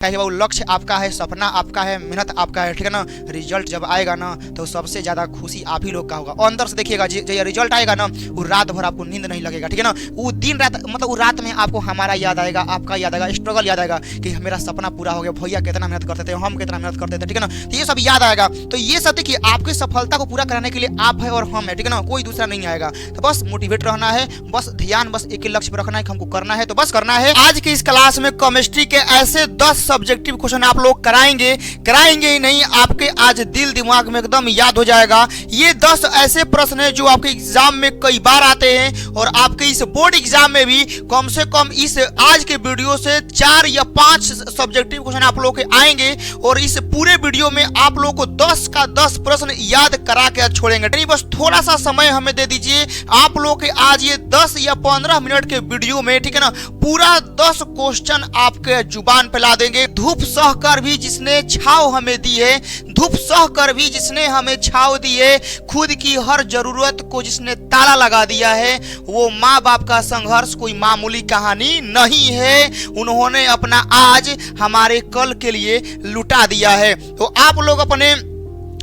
है वो लक्ष्य आपका है, सपना आपका है, मेहनत आपका है, ठीक है ना। रिजल्ट जब आएगा ना तो सबसे ज्यादा खुशी आप ही लोग का होगा। अंदर से देखिएगा जब ये रिजल्ट आएगा ना वो रात भर आपको नींद नहीं लगेगा, ठीक है ना। वो दिन रात मतलब वो रात में आपको हमारा याद आएगा, आपका याद आएगा, स्ट्रगल याद आएगा कि मेरा सपना पूरा हो गया, भैया कितना मेहनत करते थे, हम कितना मेहनत करते थे, ठीक है ना। तो ये सब याद आएगा। तो ये सब देखिए आपकी सफलता को पूरा कराने के लिए आप है और हम है, ठीक है ना, कोई दूसरा नहीं आएगा। तो बस मोटिवेट रहना है, बस ध्यान बस एक ही लक्ष्य पर रखना है कि हमको करना है, तो बस करना है। आज की इस क्लास में केमिस्ट्री के ऐसे 10 सब्जेक्टिव क्वेश्चन आप लोग कराएंगे ही नहीं, आपके आज दिल दिमाग में एकदम याद हो जाएगा। ये 10 ऐसे प्रश्न हैं जो आपके एग्जाम में कई बार आते हैं और आपके इस बोर्ड एग्जाम में भी कम से कम इस आज के वीडियो से 4 या 5 सब्जेक्टिव क्वेश्चन आप लोग के आएंगे और इस पूरे वीडियो में आप लोग को 10 का 10 प्रश्न याद करा के छोड़ेंगे। नहीं, बस थोड़ा सा समय हमें दे दीजिए, आप लोग के आज ये 10 या 15 मिनट के वीडियो में, ठीक है ना, पूरा 10 क्वेश्चन आपके जुबान पे ला देंगे। धूप सहकर भी जिसने छाव हमें दी है, धूप सहकर भी जिसने हमें छाव दी है, खुद की हर जरूरत को जिसने ताला लगा दिया है, वो माँ बाप का संघर्ष कोई मामूली कहानी नहीं है। उन्होंने अपना आज हमारे कल के लिए लुटा दिया है। तो आप लोग अपने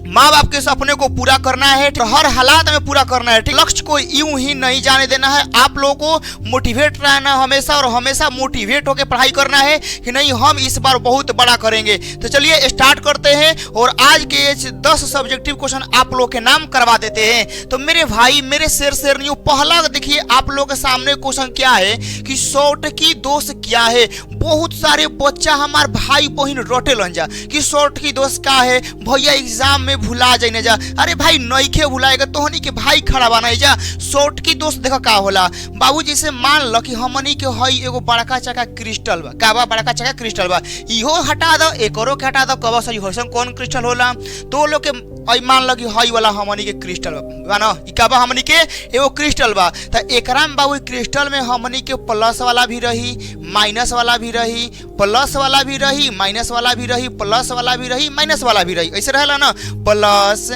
माँ बाप के सपने को पूरा करना है, तो हर हालात में पूरा करना है, ठीक। लक्ष्य को यूं ही नहीं जाने देना है, आप लोगों को मोटिवेट रहना हमेशा और हमेशा मोटिवेट होकर पढ़ाई करना है कि नहीं हम इस बार बहुत बड़ा करेंगे। तो चलिए स्टार्ट करते हैं और आज के 10 सब्जेक्टिव क्वेश्चन आप लोग के नाम करवा देते हैं। तो मेरे भाई मेरे शेरनियों, पहला देखिए आप लोग के सामने क्वेश्चन क्या है कि शॉर्ट की दोष क्या है। बहुत सारे बच्चा हमारे भाई बहन रोटे लन जा कि शॉर्ट की दोष क्या है, भैया एग्जाम में भुला जाने जा। अरे भाई नइखे भुलाएगा तोहनी के भाई खड़ा बना जा। शॉर्ट की दोस्त देखा का होला बाबू, जैसे मान लो कि हमनी के हई एगो बड़का चका क्रिस्टल बा, का बा बड़का चका क्रिस्टल बा, इहो हटा दो एकरो के हटा दो, कब सही होसन कौन क्रिस्टल होला। तो लोग के मान लो कि हई वाला हमनी के क्रिस्टल बा ना, ई का बा हमनी के एगो क्रिस्टल बा। त एकरा में बाबू क्रिस्टल में हमनी के प्लस वाला भी रही, माइनस वाला भी रही, प्लस वाला भी रही, माइनस वाला भी रही, प्लस वाला भी रही, माइनस वाला भी रही, ऐसे रहेला ना, प्लस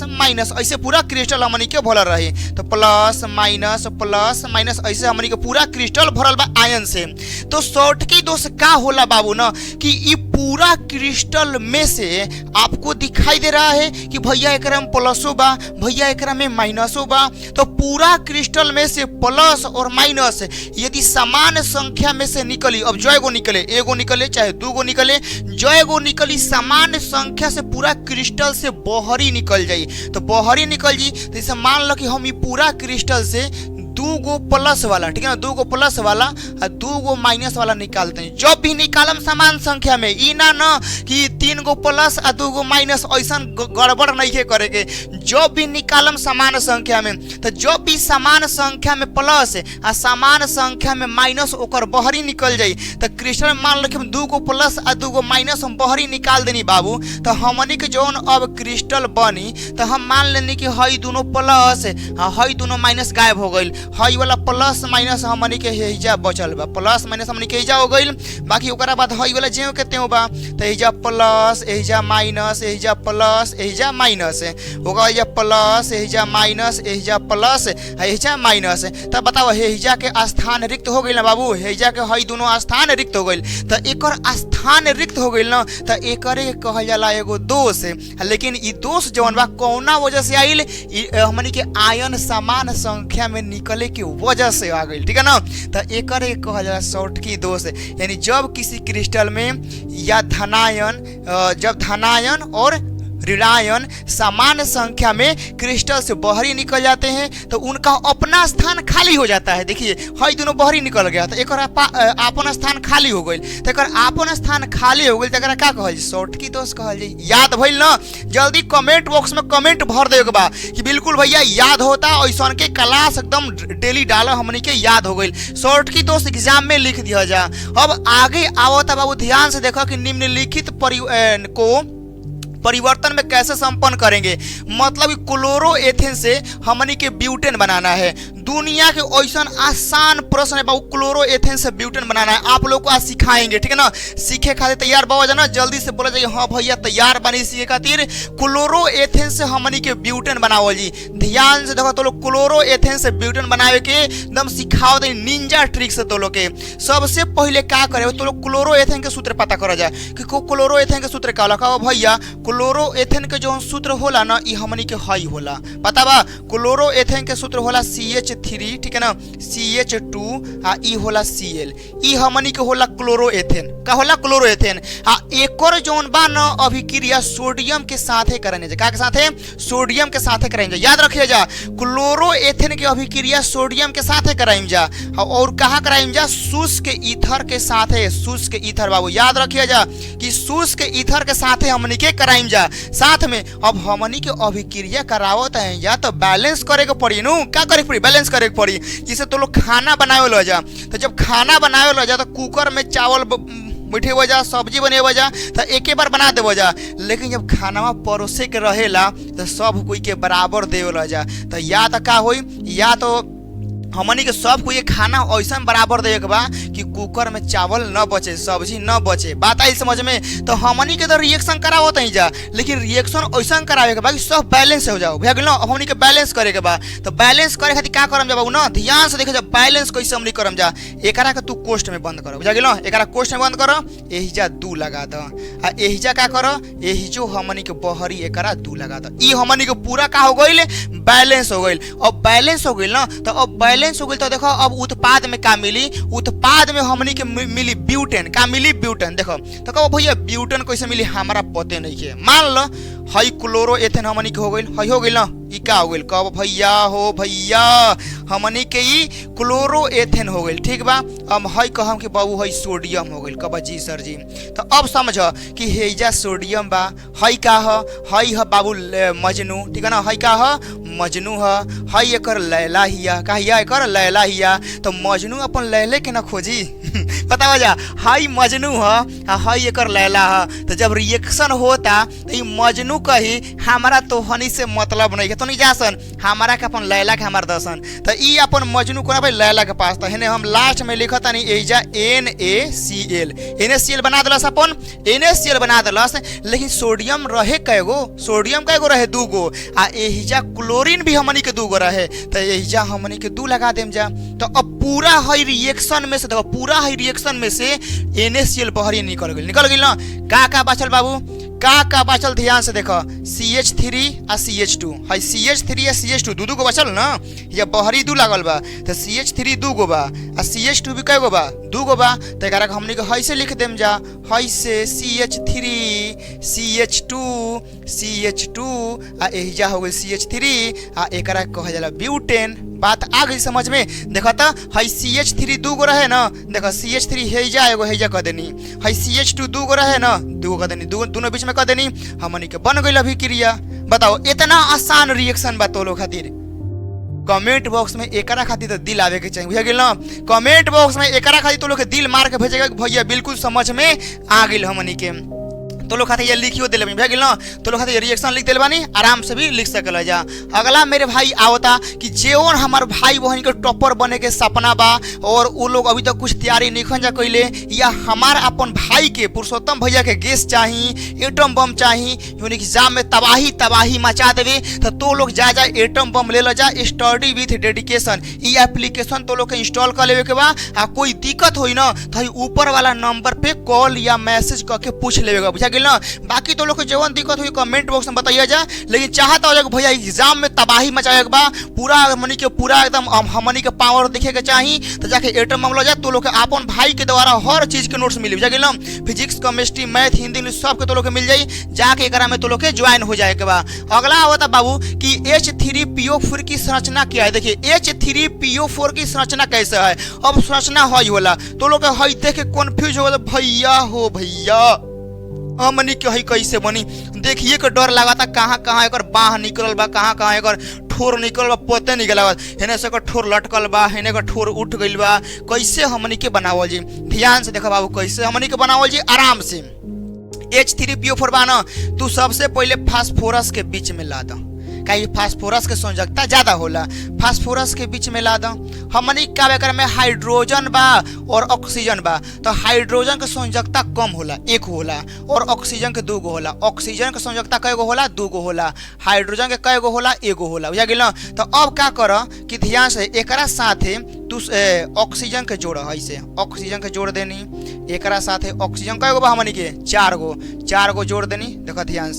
माइनस ऐसे पूरा क्रिस्टल हमनी के भरल रही। तो प्लस माइनस ऐसे हमनी के पूरा क्रिस्टल भरल बा आयन से। तो शॉर्ट की दोष का होला बाबू ना कि ई पूरा क्रिस्टल में से आपको दिखाई दे रहा है कि भैया एकरा में प्लसो बा, भैया एकरा में माइनसो बा। तो पूरा क्रिस्टल में से प्लस और माइनस यदि समान संख्या में से निकली, अब जय गो निकले, एगो निकले चाहे 2 गो निकले, जय गो निकली समान संख्या से पूरा क्रिस्टल से बहरी निकल जाई। तो बहरी निकल जी, तो जैसे मान लो कि हम ये पूरा क्रिस्टल से 2 गो प्लस वाला, ठीक है ना, 2 गो प्लस वाला और 2 गो माइनस वाला निकालते हैं। जब भी निकालम समान संख्या में, ई ना कि 3 गो प्लस और 2 गो माइनस, ऐसा गड़बड़ नहीं है करेंगे। जब भी निकालम समान संख्या में, तो जब भी समान संख्या में प्लस और समान संख्या में माइनस ओकर बहरी निकल जाई। तो क्रिस्टल में मान लो कि हम 2 गो प्लस और 2 गो माइनस हम बहरी निकाल देनी बाबू। तो हमनी के जौन अब क्रिस्टल बनी, तो हम मान लेनी कि हई दोनों प्लस हई दोनों माइनस गायब हो गई, हई वाला प्लस माइनस हमनी के हेजा बचल बा, प्लस माइनस हमनी के हेजा हो गइल। बाकी ओकरा बाद हई वाला जेव के तेव बा, तो हेजा प्लस हेजा माइनस हेजा प्लस हेजा माइनस, ओकरा हेजा प्लस हेजा माइनस हेजा प्लस हेजा माइनस। तब बताओ हेजा के स्थान रिक्त हो गइल ना बाबू, हेजा के हई दोनों स्थान रिक्त हो गइल। तो एकर स्थान रिक्त हो गइल ना, तो एकरे कहल जाला एगो दोष। लेकिन ई दोष जवन बा कौना वजह से आइल, हमनी के आयन समान संख्या में निकले की वजह से आ गई, ठीक है ना। तो एक कहल जाला शॉर्ट की दोष, यानी जब किसी क्रिस्टल में या जब धनायन और ऋणायन समान संख्या में क्रिस्टल से बहरी निकल जाते हैं तो उनका अपना स्थान खाली हो जाता है। देखिए हई दोनों बहरी निकल गया, तो एक अपन स्थान खाली हो गई। तो एक अपन स्थान खाली हो गई, तो क्या कहल जी, शॉर्ट की दोष कहल जी। याद भइल ना, जल्दी कमेंट बॉक्स में कमेंट भर देगा बा कि बिल्कुल भैया याद होता, ऐसा के क्लास एकदम डेली डाला हमनी के याद हो गई। शॉर्ट की दोष एग्जाम में लिख दिया जा। अब आगे आवता बाबू, ध्यान से देखो कि निम्नलिखित को परिवर्तन में कैसे संपन्न करेंगे। मतलब क्लोरोएथेन से हमनी के ब्यूटेन बनाना है, दुनिया के ऐसा आसान प्रश्न है बाबू, क्लोरोएथेन से ब्यूटेन बनाना है। आप लोग को आज सिखाएंगे, ठीक है ना। सीखे खातिर तैयार बाबा जाना, जल्दी से बोला जाइए हाँ भैया तैयार बनी सीखे खातिर। क्लोरोएथेन से हमनी के ब्यूटेन बनावल जी। ध्यान से देखो तो लोग, क्लोरोएथेन से ब्यूटेन बनावे के एकदम सिखाओ दे निंजा ट्रिक से। तो लोग के सबसे पहले क्या करे तो लोग क्लोरोएथेन के सूत्र पता करा जाए कि क्लोरोएथेन के सूत्र का होला। भैया क्लोरोएथेन के जो सूत्र होला ना ई हमनी के हाई होला, पता बा। क्लोरोएथेन के सूत्र होला CH3, ठीक है ना, CH2 आ ई होला Cl। ई हमनी के होला क्लोरोएथेन। का होला क्लोरोएथेन। आ एकर जोन बा ना अभिक्रिया सोडियम के साथे करेंगे। का के साथे? सोडियम के साथे करेंगे। याद रखिए जा, क्लोरोएथेन के अभिक्रिया सोडियम के साथे कराइम जा। और कहाँ कराइम जा? शुष्क ईथर के साथे। शुष्क ईथर बाबू याद रखिए जा कि शुष्क ईथर के साथे हमनी के कराइम जा। साथ में अब हमनी के अभिक्रिया करावत है या तो बैलेंस करे के पड़ी नु। क्या करे के पड़ी? बैलेंस करे के पड़ी। जिसे तो लोग खाना बनावे लो जा, तो जब खाना बनावे लो जा तो कुकर में चावल बैठे वजह सब्जी बने वजह तो एक बार बना दे वजह। लेकिन जब खाना परोसे के रहेला तो सब कोई के बराबर देवे जा। तो या तो का होई, या तो हमनी के सब को ये खाना ऐसा बराबर देवे के बा कि कुकर में चावल न बचे, सब्जी न बचे। बात आई समझ में? तो हमनी के तो रिएक्शन करावत ही जा, लेकिन रिएक्शन ऐसा करावे के बा कि सब बैलेंस हो जाओ। भैया गेलो हमनी के बैलेंस करे के बा। तो बैलेंस करे खातिर का करम जा बाबू ना, ध्यान से देखे जा बैलेंस कैसे हमनी करम जा। एकरा के तू कोष्ठ में बंद करो। भैया गेलो एकरा कोष्ठ में बंद करो, एहिजा 2 लगा द। आ एहिजा का करो, एहिजो हमनी के बहरी एकरा 2 लगा द। ई हमनी के पूरा का हो गइल? बैलेंस हो गइल। अब बैलेंस हो गइल ना, तो अब बैलेंस हो गइल तो देखो अब उत्पाद में का मिली? उत्पाद में हमनी के मिली ब्यूटेन। का मिली? ब्यूटेन। देखो तो कहो भैया ब्यूटेन कैसे मिली? हमारा पते नहीं है। मान लो हई क्लोरोएथेन हमनी के हो गइल, हई हो गइल ना, ई का हो गइल? कहो भैया हो भैया हमनी के ई क्लोरोएथेन हो गइल, ठीक बा। अब हई कहम कि बाबू हई सोडियम हो गइल। कब जी सर जी। तो अब समझ कि हेजा सोडियम बा, हई का ह? हई ह बाबू मजनू, ठीक है ना। हई का ह? मजनू ह। हई एकर लैला हिया। का हिया? एकर लैला हिया। तो मजनू अपन लैले के ना खोजी पता हो जा, हई मजनू ह, हई एकर लैला ह। तो जब रिएक्शन होता तो ई मजनू कही हमारा तो हनी से मतलब नहीं है, तो नहीं जासन हमारा के अपन लैला के हमार दसन। तो ई अपन मजनू को ना भाई लैला के पास। तो हेने हम लास्ट में लिखत नहीं एजा NaCl। NaCl बना दलस, अपन NaCl बना दलस। लेकिन सोडियम रहे कैगो? सोडियम कैगो रहे? 2 गो। आ एहिजा क्लोरीन भी हमनी के 2 गो रहे। तो एहिजा हमनी के 2 लगा देम जा। तो अब पूरा हई रिएक्शन में से देखो, पूरा हई रिएक्शन में से NaCl बहरी निकल गइल ना। का बचल बाबू? का बचल? ध्यान से देखो, CH3 आ CH2। हई CH3 या CH2 दू गो बचल ना, या बहरी 2 लागल बा। तो CH3 2 गो बा आ CH2 भी कै गो बा? 2 गो बा। तो एकरा के हमनी के हई से लिख देम जा, हई से CH3 CH2 CH2 आ एहिजा हो गई CH3 आ एकरा कहा जाला ब्यूटेन। बात आ गई समझ में? देखो तो हई CH3 2 गो रहे ना, देखो CH3 हेजा एगो हेजा कह देनी, हई CH2 2 गो रहे ना, 2 गो कह देनी, दोनों बीच में कह देनी, हमनी के बन गइल अभिक्रिया। बताओ इतना आसान रिएक्शन बा तो लोग खातिर। कमेंट बॉक्स में एकरा खातिर तो दिल आवे के चाहिए। बुझा गेल ना? कमेंट बॉक्स में एकरा खातिर तो लोग के दिल मार के भेजेगा भैया बिल्कुल समझ में आ गइल हमनी के। तो लोग खाते ये लिखियो दिले भैया गेल ना, तो लोग खाते रिएक्शन लिख दिले बानी, आराम से भी लिख सकल जा। अगला मेरे भाई आवता कि जेवन हमार भाई बहन के टॉपर बने के सपना बा और वो लोग अभी तक कुछ तैयारी नहीं खन जा कइले, या हमार अपन भाई के पुरुषोत्तम भैया के गैस चाहिए, एटम बम चाहिए, एग्जाम में तबाही मचा देवे, तो लोग जा एटम बम ले लो जा। Study with dedication E application तो लोग के इंस्टॉल कर लेवे के बा। आ कोई दिक्कत होई ना तो ऊपर वाला नंबर पे कॉल या मैसेज करके पूछ लेवे का। बुझा ना? बाकी तो लोग को जवन दिक्कत हुई कमेंट बॉक्स में बताइए जा। लेकिन चाहता हो जाए भैया एग्जाम में तबाही मचाए के बा, पूरा हमनी के पूरा एकदम हमनी के पावर देखे के चाहिए, तो जाके एटम मामला जा। तो लोग के अपन भाई के द्वारा हर चीज के नोट्स मिली। बुझा ना? Physics chemistry math Hindi English सब के तो लोग के मिल जाई, जाके एकरा में तो लोग के ज्वाइन हो जाए के बा। अगला आवता बाबू कि H3PO4 की संरचना क्या है। देखिए H3PO4 की संरचना कैसे है। अब संरचना हई होला तो लोग के हई देख के कंफ्यूज हो गए, भैया हो भैया हमनी के हई कैसे बनी। देखिए के डर लगाता, कहाँ एकर बाह निकलल बा, कहाँ एकर ठोर निकल बा, पते नहीं गला। हेने से एकर ठोर लटकल बा, हेने एकर ठोर उठ गइल बा। कैसे हमनी के बनावल जी? ध्यान से देखो बाबू कैसे हमनी के बनावल जी। आराम से H3PO4 बा ना, तू सबसे पहले फास्फोरस के बीच में ला द। काहे फास्फोरस के संयोजकता ज्यादा होला। फास्फोरस के बीच में ला दो हमनी का एकर में हाइड्रोजन बा और ऑक्सीजन बा, तो हाइड्रोजन के संयोजकता कम होला, 1 होला, और ऑक्सीजन के 2 गो होला। ऑक्सीजन के संयोजकता कय गो होला? 2 गो होला। हाइड्रोजन के कय गो होला? 1 गो होला। बुझा गेल ना? तो अब का कर कि ध्यान से एकरा साथे तू ऑक्सीजन के जोड़ है, ऐसे ऑक्सीजन के जोड़ देनी, एकरा साथे ऑक्सीजन कय गो बा हमनी के? 4 गो, 4 गो जोड़ देनी। देखो ध्यान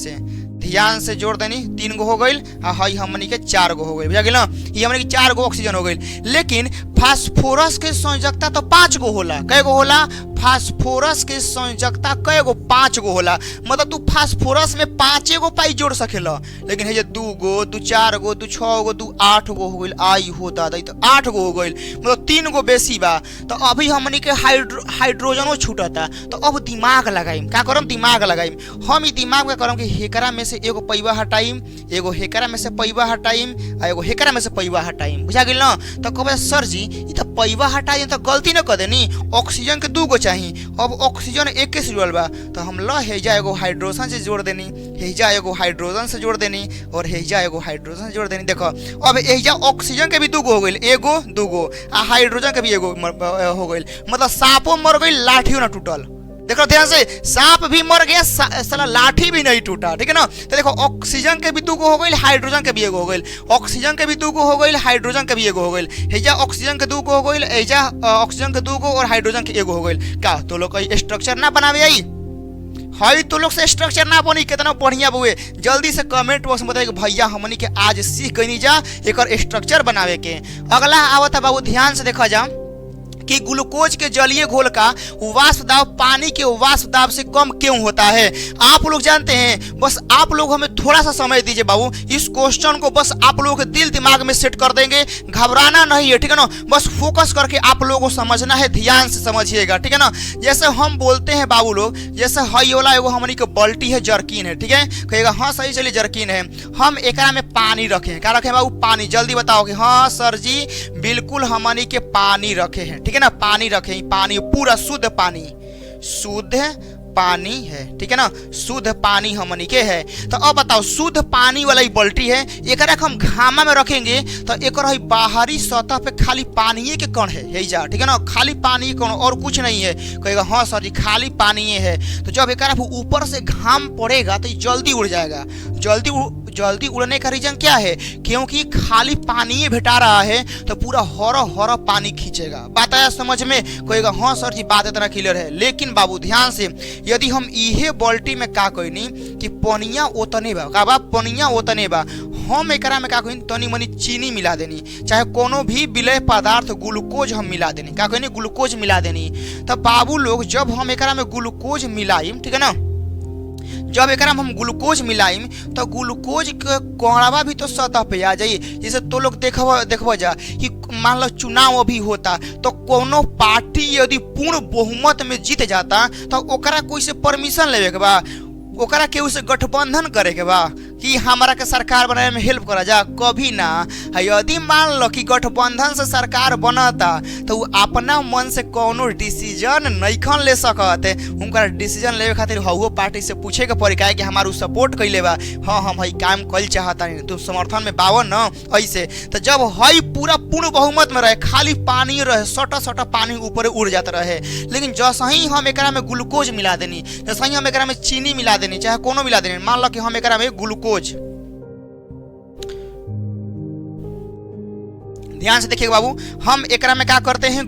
से जोड़ देनी, 3 गो हो गई, हई हमनी के 4 गो हो गई। बुझा गेल ना? ये हमनी के 4 गो ऑक्सीजन हो गई। लेकिन फास्फोरस के संयोजकता तो 5 गो होला। कय गो होला? फास्फोरस के संयोजकता कय गो? 5 गो होला। मतलब तू फास्फोरस में 5 गो पाई जोड़ सकेला, लेकिन है 2 गो, 2 4 गो, 2 6 गो, 2 8 गो हो गई। आई हो दादा, तो 8 गो हो गई, मतलब 3 गो बेसी बा। तो अभी हमनी के हाइड्रोजनो छूटता। तो अब दिमाग लगाइम, का करम? दिमाग लगाइम। हम ई दिमाग में करम कि हेकरा में से एगो पैवा हटाइम, एगो हेकरा में से पैवा हटाइम, आ एगो हेकरा में से पैवा हटाइम। बुझा गेल ना? तो कहबे सर जी ई तो पैवा हटाइम तो गलती न कर देनी, ऑक्सीजन के 2 गो चाहिए। अब ऑक्सीजन 1 के से जुड़ल बा, तो हम ल हेजा एगो हाइड्रोजन से जोड़ देनी, हेजा एगो हाइड्रोजन से जोड़ देनी, और हेजा एगो हाइड्रोजन से जोड़ देनी। देखो अब हेजा ऑक्सीजन के भी 2 गो हो गई, 1 गो 2 गो, आ हाइड्रोजन के भी 1 गो हो गई। मतलब सांपो मर गई, लाठियों ना टूटल। देखो ध्यान से, सांप भी मर गया, साला लाठी भी नहीं टूटा। ठीक है ना? तो देखो ऑक्सीजन के भी 2 गो हो गई, हाइड्रोजन के भी 1 गो हो गई, ऑक्सीजन के भी 2 गो हो गई, हाइड्रोजन के भी 1 गो हो गई। हेजा ऑक्सीजन के 2 गो हो गई, हेजा ऑक्सीजन के 2 गो और हाइड्रोजन के 1 गो हो गई। का तो लोग स्ट्रक्चर ना बनावे आई हई? तो लोग से स्ट्रक्चर ना बनी, कितना बढ़िया बुए। जल्दी से कमेंट बॉक्स में बताइए कि भैया हमनी के आज सीख गई जा एकर स्ट्रक्चर बनावे के। अगला आवत है बाबू, ध्यान से देखा जा कि ग्लूकोज के जलीय घोल का वाष्प दाब पानी के वाष्प दाब से कम क्यों होता है? आप लोग जानते हैं? बस आप लोग हमें थोड़ा सा समय दीजिए बाबू, इस क्वेश्चन को बस आप लोगों के दिल दिमाग में सेट कर देंगे, घबराना नहीं है। ठीक है ना? बस फोकस करके आप लोगों को समझना है, ध्यान से समझिएगा। ठीक है ना? जैसे हम बोलते हैं बाबू लोग, जैसे हई वाला एगो हमनी के बाल्टी है, जर्किन है। ठीक है? कहेगा हाँ सही, चलिए जर्किन है। हम एकरा में पानी रखे हैं, क्या रखे बाबू? पानी। जल्दी बताओ कि हाँ सर जी बिल्कुल हमनी के पानी रखे हैं। ठीक है ना? पानी रखे, पानी पूरा शुद्ध पानी, शुद्ध पानी है। ठीक है ना? शुद्ध पानी हमनी के है। तो अब बताओ, शुद्ध पानी वाला बाल्टी है, एकरा हम घामा में रखेंगे तो एकर बाहरी सतह पे खाली पानी के कण है जा। ठीक है ना? खाली पानी कण और कुछ नहीं है। कहेगा हाँ सर जी खाली पानी है। तो जब एकरा ऊपर से घाम पड़ेगा तो जल्दी उड़ जाएगा। जल्दी उड़ने का रीजन क्या है? क्योंकि खाली पानी भेटा रहा है, तो पूरा हरा पानी खींचेगा। बात आया समझ में? कहेगा हाँ सर जी बात इतना क्लियर है। लेकिन बाबू ध्यान से, यदि हम इहे बाल्टी में का कहनी कि पनिया ओतने बा, का बा? पनिया ओतने बा, हम एकरा में का कहनी तनी मनी चीनी मिला देनी, चाहे कोनो भी विलय पदार्थ ग्लूकोज हम मिला देनी। का कहनी? ग्लूकोज मिला देनी। तो बाबू लोग जब हम एकरा में ग्लूकोज मिलाइम, ठीक है ना, जब एकरा में हम ग्लूकोज मिलाइम तो ग्लूकोज के कणवा भी तो सतह पे आ जाई। जैसे तो लोग देखबो जा कि मान लो चुनाव अभी होता, तो कोनो पार्टी यदि पूर्ण बहुमत में जीत जाता तो ओकरा कोई से परमिशन लेवे के बा, ओकरा केहू से गठबंधन करे के बा कि हमारा के सरकार बनाने में हेल्प करा जा? कभी ना। यदि मान लो कि गठबंधन से सरकार बनता तो वो अपना मन से कोनो डिसीजन नइखन ले सकते। उनका डिसीजन लेवे खातिर हउओ पार्टी से पूछे के पड़ी कि हमारू सपोर्ट कैले बा, हाँ हम हई काम कल चाहता नहीं, तुम समर्थन में बावन न ऐसे। तो जब हई पूरा पूर्ण बहुमत में रहे, खाली पानी रहे, सटा पानी ऊपर उड़ जाता रहे। लेकिन जैसे ही हम एकरा में ग्लूकोज मिला देनी, जैसे ही हम एकरा में चीनी मिला देनी, चाहे कोनो मिला देनी, मान लो कि हम एकरा में ग्लूकोज, ध्यान से देखिए बाबू, हम एकरा में क्या करते हैं?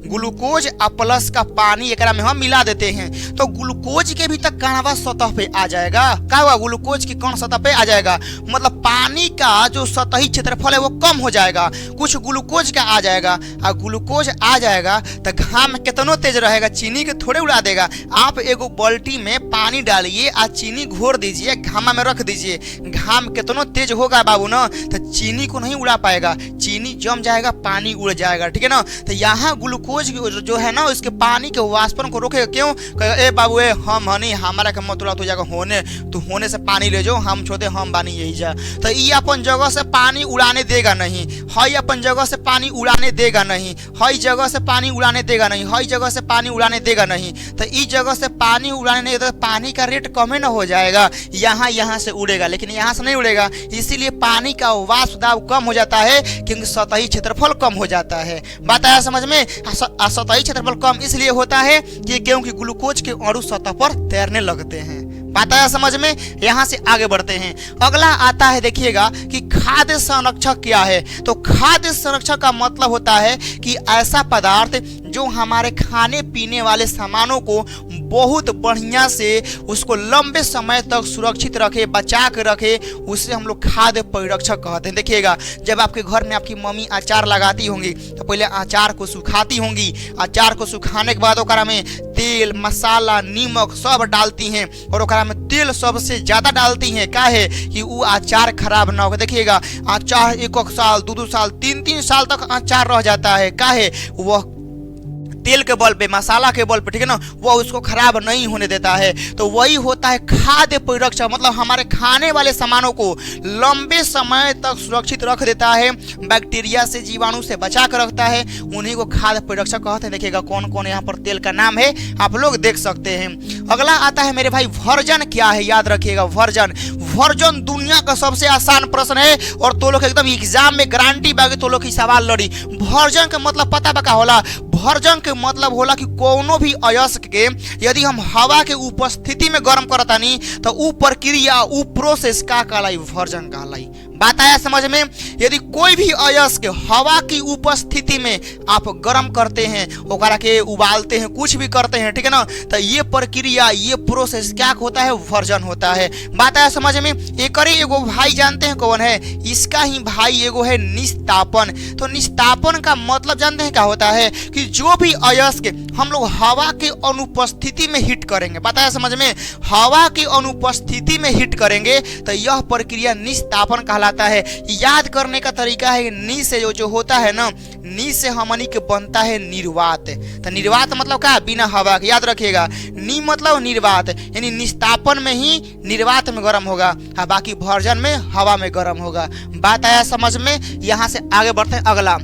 ग्लूकोज आ प्लस का पानी एकरा में हम मिला देते हैं, तो ग्लूकोज के भी तक कणवा सतह पे आ जाएगा। क्या हुआ? ग्लूकोज की कण सतह पे आ जाएगा, मतलब पानी का जो सतही क्षेत्रफल है वो कम हो जाएगा, कुछ ग्लूकोज का आ जाएगा। और ग्लूकोज आ जाएगा तो घाम कितनो तेज रहेगा, चीनी के थोड़े उड़ा देगा। आप एगो बाल्टी में पानी डालिए और चीनी घोर दीजिए, घामा में रख दीजिए, घाम कितनो तेज होगा बाबू ना, तो चीनी को नहीं उड़ा पाएगा। चीनी जम जाएगा, पानी उड़ जाएगा, ठीक है ना। तो यहाँ ग्लूकोज जो है ना उसके पानी के वाष्पन को रोकेगा। क्यों? ए बाबू ए हम हनी हमारा का मतलब तो जाकर होने, तो होने से पानी ले जाओ, हम छोटे हम बानी यही जा। तो ये अपन जगह से पानी उड़ाने देगा नहीं, हई अपन जगह से पानी उड़ाने देगा नहीं, हई जगह से पानी उड़ाने देगा नहीं, हई जगह से पानी उड़ाने देगा नहीं। तो इस जगह से पानी उड़ाने नहीं देगा, पानी का रेट कम ही ना हो जाएगा, यहाँ से उड़ेगा, लेकिन यहाँ से नहीं उड़ेगा। इसीलिए पानी का वाष्प दाब कम हो जाता है, क्योंकि सतही क्षेत्रफल कम हो जाता है। बात आया समझ में? सतही क्षेत्रफल कम इसलिए होता है कि क्योंकि ग्लूकोज के अणु सतह पर तैरने लगते हैं। बात आया समझ में? यहाँ से आगे बढ़ते हैं। अगला आता है, देखिएगा कि खाद्य संरक्षक क्या है। तो खाद्य संरक्षक का मतलब होता है कि ऐसा पदार्थ जो हमारे खाने पीने वाले सामानों को बहुत बढ़िया से उसको लंबे समय तक सुरक्षित रखे, बचा के रखे, उसे हम लोग खाद्य परिरक्षक कहते हैं। देखिएगा, जब आपके घर में आपकी मम्मी अचार लगाती होंगी तो पहले अचार को सुखाती होंगी, अचार को सुखाने के बाद ओकरा में तेल, मसाला, नमक सब डालती हैं, और ओकरा में तेल सबसे ज्यादा डालती हैं। का है कि वो अचार खराब ना हो। देखिएगा, अचार 1 साल, 2 साल, 3 साल तक अचार रह जाता है। का है? वह तेल के बल पे, मसाला के बल पे, ठीक है ना, वो उसको खराब नहीं होने देता है। तो वही होता है खाद्य परिरक्षक, मतलब हमारे खाने वाले सामानों को लंबे समय तक सुरक्षित रख देता है, बैक्टीरिया से, जीवाणु से बचा कर रखता है, उन्हीं को खाद्य परिरक्षक कहते हैं। देखिएगा कौन कौन यहाँ पर तेल का नाम है, आप लोग देख सकते हैं। अगला आता है मेरे भाई वर्जन क्या है, याद रखिएगा वर्जन। वर्जन दुनिया का सबसे आसान प्रश्न है, और तो लोग एकदम एग्जाम में गारंटी बागी तो लोग की सवाल लड़ी। वर्जन का मतलब पता बका होला? वर्जन के मतलब होला कि कोनो भी अयस्क के यदि हम हवा के उपस्थिति में गर्म करतानी तो उ प्रक्रिया, उ प्रोसेस का कहलाई? वर्जन कहलाई। बात आया समझ में? यदि कोई भी अयस्क हवा की उपस्थिति में आप गर्म करते हैं, ओकरा के उबालते हैं, कुछ भी करते हैं, ठीक है ना, तो ये प्रक्रिया, ये प्रोसेस क्या होता है? वर्जन होता है। बात आया समझ में? एक एगो भाई जानते हैं कौन है? इसका ही भाई एगो है निस्तापन। तो निस्तापन का मतलब जानते हैं क्या होता है? कि जो भी अयस्क हम लोग हवा के अनुपस्थिति में हीट करेंगे, बात आया समझ में? हवा की अनुपस्थिति में हीट करेंगे तो यह प्रक्रिया निस्तापन कहलाता है। याद करने का तरीका है, नी से जो होता है ना, नी से हमनी के बनता है निर्वात। तो निर्वात मतलब क्या? बिना हवा के। याद रखिएगा, नी मतलब निर्वात, यानी निस्तापन में ही निर्वात में गर्म होगा, बाकी वर्जन में हवा में गर्म होगा। बात आया समझ में? यहाँ से आगे बढ़ते हैं। अगला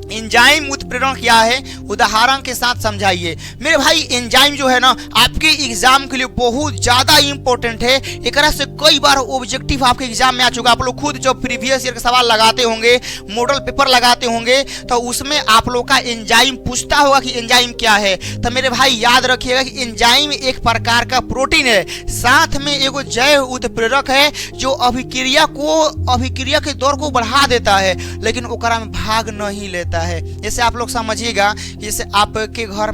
एंजाइम उत्प्रेरण क्या है, उदाहरण के साथ समझाइए। मेरे भाई एंजाइम जो है ना आपके एग्जाम के लिए बहुत ज्यादा इंपॉर्टेंट है। एक से कई बार ऑब्जेक्टिव आपके एग्जाम में आ चुका। आप लोग खुद जो प्रीवियस ईयर के सवाल लगाते होंगे, मॉडल पेपर लगाते होंगे, तो उसमें आप लोग का एंजाइम पूछता होगा कि एंजाइम क्या है। तो मेरे भाई याद रखिएगा कि एंजाइम एक प्रकार का प्रोटीन है, साथ में एगो जैव उत्प्रेरक है जो अभिक्रिया के दौर को बढ़ा देता है, लेकिन ओकरा में भाग नहीं लेता है। जैसे आप लोग समझिएगा, जैसे आपके घर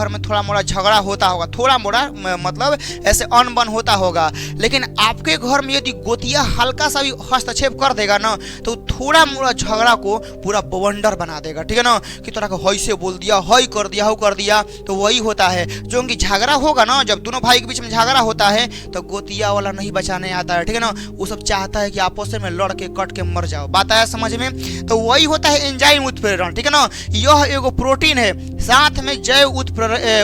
में थोड़ा मोड़ा झगड़ा होता होगा, थोड़ा मोड़ा मतलब ऐसे अनबन होता होगा, लेकिन आपके घर में यदि गोतिया हल्का सा भी हस्तक्षेप कर देगा ना, तो थोड़ा मोड़ा झगड़ा को पूरा बवंडर बना देगा, ठीक है ना, कि तोरा को हई से बोल दिया, हई कर दिया, हो कर दिया। तो वही होता है, जो कि झगड़ा होगा ना, जब दोनों भाई के बीच में झगड़ा होता है तो गोतिया वाला नहीं बचाने आता है, ठीक है ना, वो सब चाहता है कि आपस में लड़ के कट के मर जाओ। बात आया समझ में? तो वही होता है एंजाइम उत्प्रेरण, ठीक है ना। यह एगो प्रोटीन है, साथ में जैव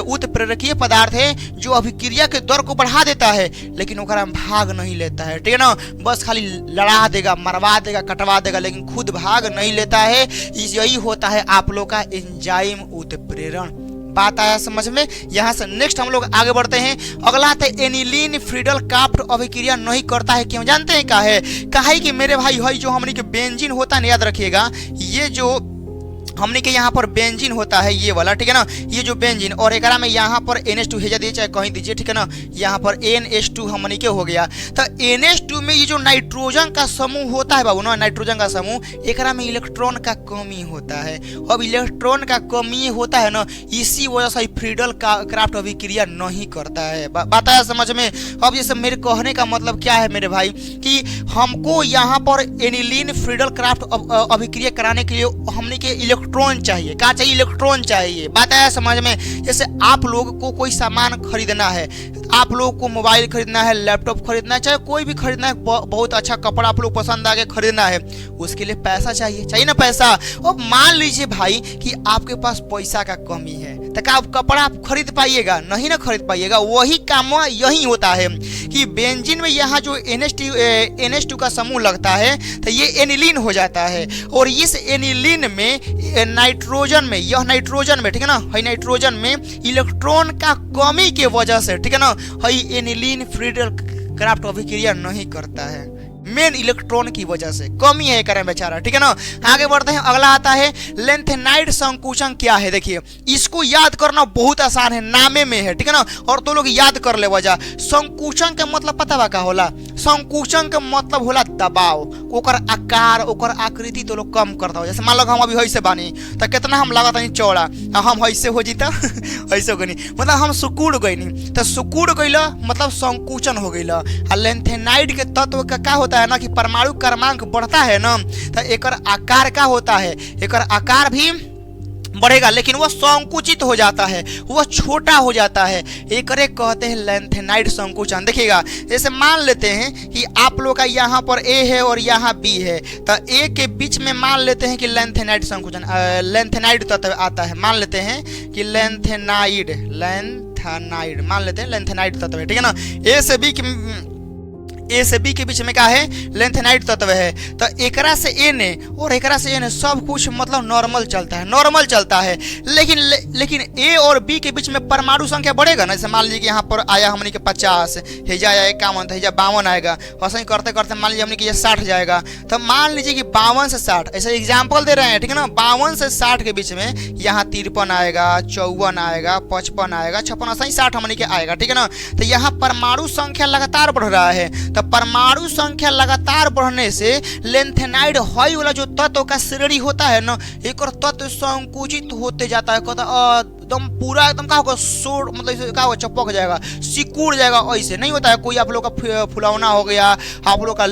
उत्प्रेरकीय पदार्थ है जो अभिक्रिया के दर को बढ़ा देता है, लेकिन ओकरा में भाग नहीं लेता है, ठीक है ना। बस खाली लड़ा देगा, मरवा देगा, कटवा देगा, लेकिन खुद भाग नहीं लेता है। यही होता है आप लोग का एंजाइम उत्प्रेरण। बात आया समझ में? यहाँ से नेक्स्ट हम लोग आगे बढ़ते हैं। अगला था एनिलीन फ्रीडल क्राफ्ट अभिक्रिया नहीं करता है। क्यों जानते हैं? क्या है कि मेरे भाई है जो हमने के बेंजीन होता है, याद रखिएगा, ये जो हमने के यहाँ पर बेंजीन होता है ये वाला, ठीक है ना, ये जो बेंजीन, और एक में यहाँ पर NH2 भेजा दीजिए चाहे कहीं दीजिए, ठीक है ना, यहाँ पर NH2 हमने के हो गया। तो NH2 में ये जो नाइट्रोजन का समूह होता है बाबू ना, नाइट्रोजन का समूह, एक में इलेक्ट्रॉन का कमी होता है। अब इलेक्ट्रॉन का कमी होता है ना, इसी वजह से फ्रीडल क्राफ्ट अभिक्रिया नहीं करता है। बात आया समझ में? अब जैसे मेरे कहने का मतलब क्या है मेरे भाई, कि हमको यहाँ पर एनिलीन फ्रीडल क्राफ्ट अभिक्रिया कराने के लिए हमने के इलेक्ट्रॉन चाहिए। क्या चाहिए? इलेक्ट्रॉन चाहिए। बात आया समझ में? जैसे आप लोग को कोई सामान खरीदना है, आप लोग को मोबाइल खरीदना है, लैपटॉप खरीदना है, चाहे कोई भी खरीदना है, बहुत अच्छा कपड़ा आप लोग पसंद आ गया खरीदना है, उसके लिए पैसा चाहिए ना पैसा। और मान लीजिए भाई कि आपके पास पैसा का कमी है, तो क्या आप कपड़ा आप खरीद पाइएगा? नहीं ना खरीद पाइएगा। वही काम यही होता है कि बेंजीन में यहाँ जो NH2 का समूह लगता है तो ये एनिलीन हो जाता है, और इस एनिलीन में नाइट्रोजन में, यह नाइट्रोजन में, ठीक है ना, है नाइट्रोजन में इलेक्ट्रॉन का कमी के वजह से, ठीक है ना, है एनिलीन फ्रीडल क्राफ्ट अभिक्रिया नहीं करता है, मेन इलेक्ट्रॉन की वजह से कमी है करें बेचारा, ठीक है ना। आगे बढ़ते हैं, अगला आता है लेंथेनाइड संकुचन। क्या है देखिए, इसको याद करना बहुत आसान है, नामे में है, ठीक है ना, और तो लोग याद कर ले वजह। संकुचन का मतलब पता बा का होला? संकुचन का मतलब होला दबाव, ओकर आकार, ओकर आकृति तो लोग कम करता हो। जैसे मान लो हम अभी ऐसे बानी तो कितना हम लागत नहीं चौड़ा, हम ऐसे हो जीता ऐसे हो गई, मतलब हम सुकुड़ गई नहीं, तो सुकुड़ गई मतलब संकुचन हो गई। लेंथेनाइड के तत्व का क्या होता है ना कि परमाणु क्रमांक बढ़ता है ना, तो एकर आकार का होता है, एकर आकार भी बढ़ेगा, लेकिन वह संकुचित हो जाता है, वह छोटा हो जाता है। एकरे कहते हैं लेंथेनाइड संकुचन। देखिएगा, जैसे मान लेते हैं कि आप लोग का यहाँ पर A है और यहाँ B है, तो A के बीच में मान लेते हैं कि लेंथेनाइड संकुचन, लेंथेनाइड तत्व आता है। मान लेते हैं कि लेंथेनाइड मान लेते हैं लेंथेनाइड तत्व है, ठीक है ना। ए से बी के बीच में क्या है? लेंथेनाइड तत्व है। तो एकरा से Na और एकरा से Na सब कुछ मतलब नॉर्मल चलता है, लेकिन A और B के बीच में परमाणु संख्या बढ़ेगा ना। जैसे मान लीजिए कि यहाँ पर आया हमने के 50, हेजा आया 51, हेजा 52 आएगा, वैसे ही करते करते मान लीजिए हमने कि ये 60 जाएगा। तो मान लीजिए कि 52 से 60 ऐसे एग्जाम्पल दे रहे हैं, ठीक है ना। 52 से 60 के बीच में यहाँ 53 आएगा, 54 आएगा, 55 आएगा, 56, ऐसा ही 60 हमने के आएगा, ठीक है ना। तो यहाँ परमाणु संख्या लगातार बढ़ रहा है, तो परमाणु संख्या लगातार बढ़ने से लेंथेनाइड हई वाला जो तत्व का श्रेणी होता है ना, एक और तत्व संकुचित होते जाता है, कहता एकदम पूरा एकदम क्या होगा, सोड मतलब क्या होगा, चपक जाएगा, सिकुड़ जाएगा। ऐसे नहीं होता है, कोई आप लोग का फुलौना हो गया, आप लोग का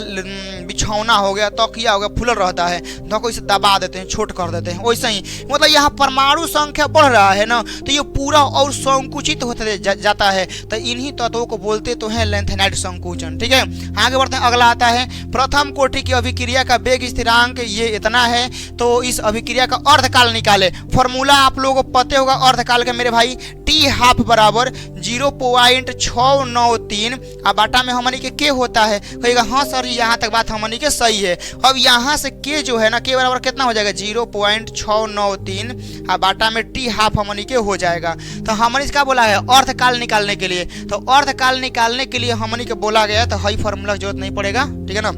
बिछौना हो गया, तकिया हो गया, फुलल रहता है, धक्को इसे दबा देते हैं, छोट कर देते हैं। वैसे ही मतलब यहाँ परमाणु संख्या बढ़ रहा है ना, तो ये पूरा और संकुचित होते जाता है। तो इन्हीं तत्वों को बोलते तो हैं लेंथेनाइड संकुचन, ठीक है। आगे बढ़ते हैं, अगला आता है प्रथम कोटि की अभिक्रिया का वेग स्थिरांक, ये इतना है। तो इस अभिक्रिया का अर्धकाल निकाले। फॉर्मूला आप लोगों को पते होगा अर्धकाल के मेरे भाई, T½ बराबर 0.693 अब बाटा में हमनी के होता है। कहेगा हाँ सर यहाँ तक बात हमनी के सही है। अब यहाँ से के जो है ना, के बराबर कितना हो जाएगा? 0.693 अब बाटा में T½ हमनी के हो जाएगा। तो हमनी से क्या बोला है? अर्धकाल निकालने के लिए। तो अर्धकाल निकालने के लिए हमनी के बोला गया, तो हई फॉर्मूला की जरूरत नहीं पड़ेगा, ठीक है ना।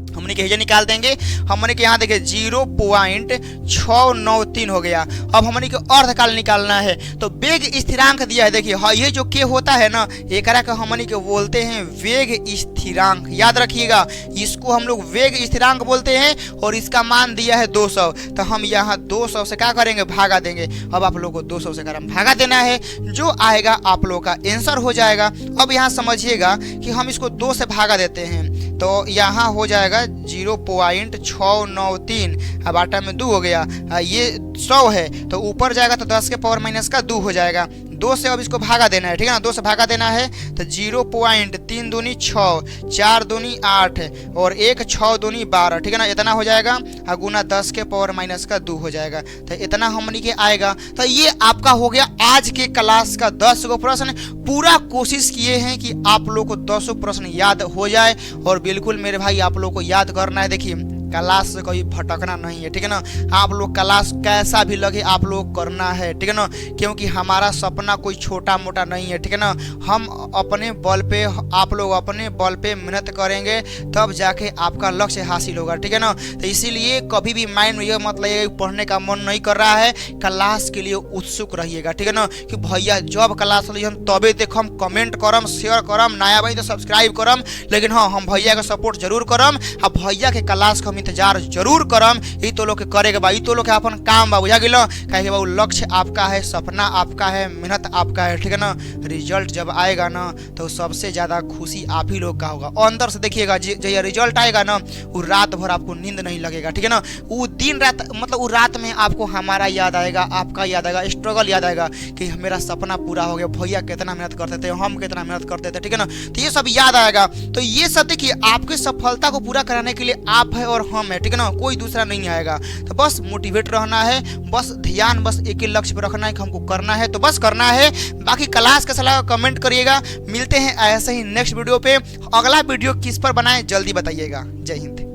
हमने के निकाल देंगे। हमने के यहाँ देखिए 0.693 हो गया। अब हमने के अर्धकाल निकालना है, तो वेग स्थिरांक दिया है। देखिए हाँ, ये जो के होता है ना, एकरा का हमने के बोलते हैं वेग स्थिरांक। याद रखिएगा, इसको हम लोग वेग स्थिरांक बोलते हैं, और इसका मान दिया है 200। तो हम यहाँ 200 से क्या करेंगे? भागा देंगे। अब आप लोग को 200 से भागा देना है, जो आएगा आप लोग का आंसर हो जाएगा। अब यहाँ समझिएगा कि हम इसको 2 से भागा देते हैं, तो यहाँ हो जाएगा 0.693 अब आटा में 2 हो गया। ये 100 है, तो ऊपर जाएगा तो 10 के पावर माइनस का 2 हो जाएगा। 2 से अब इसको भागा देना है, ठीक है ना। 2 से भागा देना है तो 0.3 दूनी 6, 4 दूनी 8 और 1 6 दूनी 12, ठीक है ना। इतना हो जाएगा, गुना 10 के पावर माइनस का 2 हो जाएगा। तो इतना हमनी के आएगा। तो ये आपका हो गया आज के क्लास का 10 गो प्रश्न। पूरा कोशिश किए हैं कि आप लोग को 10 प्रश्न याद हो जाए, और बिल्कुल मेरे भाई आप लोग को याद करना है। देखिए क्लास से कहीं भटकना नहीं है, ठीक है ना। आप लोग क्लास कैसा भी लगे आप लोग करना है, ठीक है ना, क्योंकि हमारा सपना कोई छोटा मोटा नहीं है, ठीक है ना। हम अपने बल पे, आप लोग अपने बल पे मेहनत करेंगे, तब जाके आपका लक्ष्य हासिल होगा, ठीक है ना। तो इसीलिए कभी भी माइंड में यह मत लगे पढ़ने का मन नहीं कर रहा है, क्लास के लिए उत्सुक रहिएगा, ठीक है ना। कि भैया जब क्लास ली हम तबे देख, हम कमेंट करम, शेयर करम, नया भाई तो सब्सक्राइब करम, लेकिन हाँ हम भैया का सपोर्ट जरूर करम। अब भैया के क्लास को इंतजार जरूर करम। ई तो लोग के करे के बा, ई तो लोग के अपन काम बा, बुझा गेल। काहे कि बा लक्ष्य आपका है, सपना आपका है, मेहनत आपका है, ठीक है ना। रिजल्ट जब आएगा ना तो सबसे ज्यादा खुशी आप ही लोग का होगा। अंदर से देखिएगा जब ये रिजल्ट आएगा ना वो रात भर आपको नींद नहीं लगेगा, ठीक है ना। वो दिन रात मतलब वो रात में आपको हमारा याद आएगा, आपका याद आएगा, स्ट्रगल याद आएगा कि मेरा सपना पूरा हो गया, भैया कितना मेहनत करते थे, हम कितना मेहनत करते थे, ठीक है ना। तो ये सब याद आएगा। तो ये सब देखिए आपकी सफलता को पूरा कराने के लिए आप है और हम है, ठीक है ना, कोई दूसरा नहीं आएगा। तो बस मोटिवेट रहना है, बस ध्यान बस एक ही लक्ष्य पर रखना है कि हमको करना है, तो बस करना है। बाकी क्लास का सलाह कमेंट करिएगा। मिलते हैं ऐसे ही नेक्स्ट वीडियो पे। अगला वीडियो किस पर बनाएं जल्दी बताइएगा। जय हिंद।